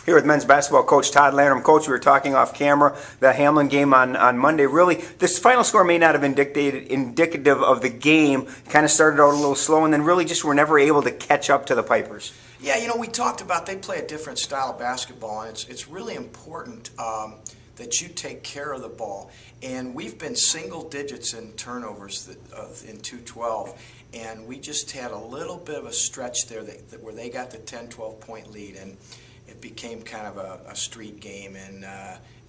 Here with men's basketball coach Todd Landrum. Coach, we were talking off camera, the Hamlin game on Monday. Really, this final score may not have been indicative of the game. Kind of started out a little slow and then really just were never able to catch up to the Pipers. Yeah, you know, we talked about they play a different style of basketball, and it's really important that you take care of the ball. And we've been single digits in turnovers in 2-12, and we just had a little bit of a stretch there where they got the 10-12 point lead, and it became kind of a street game, and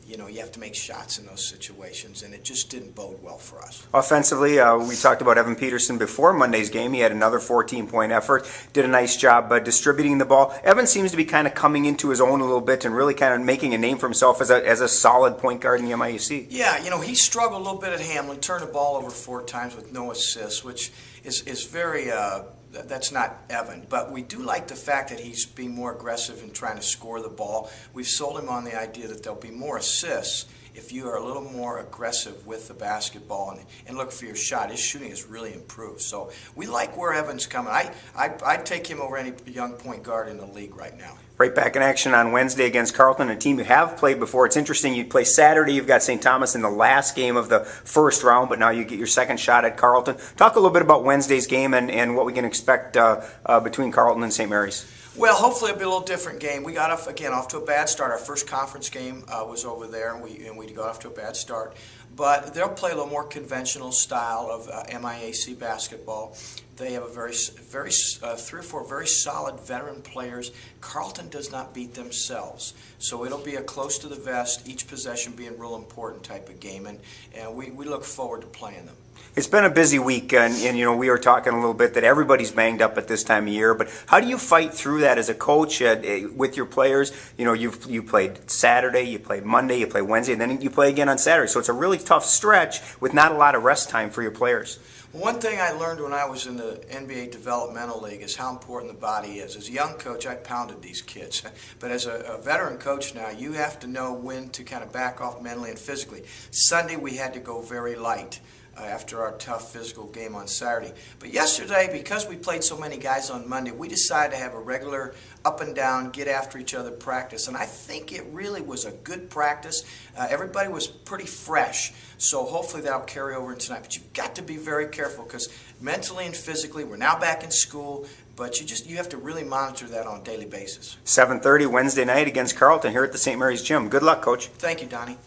you know, you have to make shots in those situations, and it just didn't bode well for us. Offensively, we talked about Evan Peterson before Monday's game. He had another 14-point effort, did a nice job distributing the ball. Evan seems to be kind of coming into his own a little bit and really kind of making a name for himself as a solid point guard in the MIAC. Yeah, you know, he struggled a little bit at Hamlin, turned the ball over 4 times with no assists, which is very... that's not Evan, but we do like the fact that he's being more aggressive in trying to score the ball. We've sold him on the idea that there'll be more assists if you are a little more aggressive with the basketball and look for your shot. His shooting has really improved. So we like where Evan's coming. I'd take him over any young point guard in the league right now. Right back in action on Wednesday against Carleton, a team you have played before. It's interesting, you play Saturday, you've got St. Thomas in the last game of the first round, but now you get your second shot at Carleton. Talk a little bit about Wednesday's game and what we can expect between Carleton and St. Mary's. Well, hopefully it'll be a little different game. We got off to a bad start. Our first conference game was over there, and we got off to a bad start. But they'll play a little more conventional style of MIAC basketball. They have a 3 or 4 very solid veteran players. Carleton does not beat themselves, so it'll be a close to the vest, each possession being real important type of game, and we look forward to playing them. It's been a busy week, and you know, we were talking a little bit that everybody's banged up at this time of year, but how do you fight through that as a coach with your players? You know, you played Saturday, you played Monday, you play Wednesday, and then you play again on Saturday, so it's a really tough stretch with not a lot of rest time for your players. One thing I learned when I was in the NBA Developmental League is how important the body is. As a young coach, I pounded these kids. But as a veteran coach now, you have to know when to kind of back off mentally and physically. Sunday, we had to go very light after our tough physical game on Saturday. But yesterday, because we played so many guys on Monday, we decided to have a regular up and down, get after each other practice. And I think it really was a good practice. Everybody was pretty fresh. So hopefully that'll carry over into tonight. But you've got to be very careful because mentally and physically, we're now back in school, but you have to really monitor that on a daily basis. 7:30 Wednesday night against Carleton here at the St. Mary's Gym. Good luck, Coach. Thank you, Donnie.